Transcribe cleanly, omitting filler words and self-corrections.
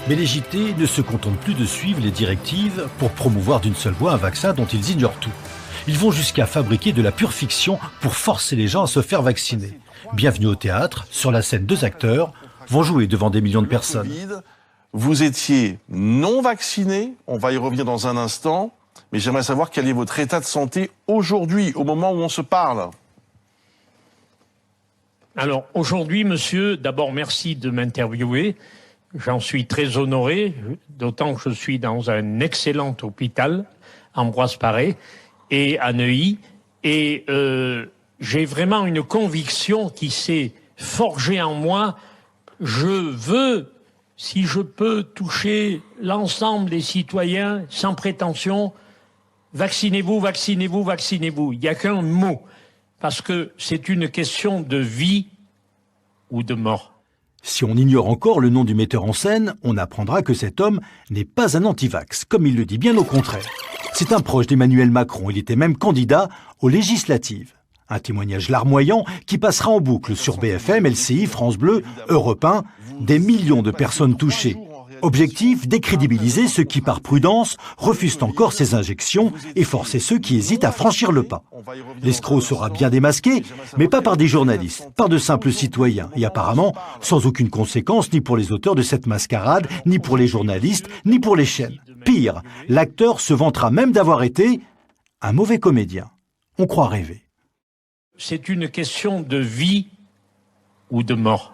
Mais les JT ne se contentent plus de suivre les directives pour promouvoir d'une seule voix un vaccin dont ils ignorent tout. Ils vont jusqu'à fabriquer de la pure fiction pour forcer les gens à se faire vacciner. Bienvenue au théâtre, sur la scène, 2 acteurs vont jouer devant des millions de personnes. Vous étiez non vacciné, on va y revenir dans un instant, mais j'aimerais savoir quel est votre état de santé aujourd'hui, au moment où on se parle. Alors aujourd'hui, monsieur, d'abord merci de m'interviewer. J'en suis très honoré, d'autant que je suis dans un excellent hôpital, Ambroise Paré, et à Neuilly. Et j'ai vraiment une conviction qui s'est forgée en moi. Je veux, si je peux toucher l'ensemble des citoyens sans prétention, vaccinez-vous, vaccinez-vous, vaccinez-vous. Il n'y a qu'un mot, parce que c'est une question de vie ou de mort. Si on ignore encore le nom du metteur en scène, on apprendra que cet homme n'est pas un anti-vax, comme il le dit, bien au contraire. C'est un proche d'Emmanuel Macron, il était même candidat aux législatives. Un témoignage larmoyant qui passera en boucle sur BFM, LCI, France Bleu, Europe 1, des millions de personnes touchées. Objectif, décrédibiliser ceux qui, par prudence, refusent encore ces injections et forcer ceux qui hésitent à franchir le pas. L'escroc sera bien démasqué, mais pas par des journalistes, par de simples citoyens, et apparemment sans aucune conséquence ni pour les auteurs de cette mascarade, ni pour les journalistes, ni pour les chaînes. Pire, l'acteur se vantera même d'avoir été un mauvais comédien. On croit rêver. C'est une question de vie ou de mort.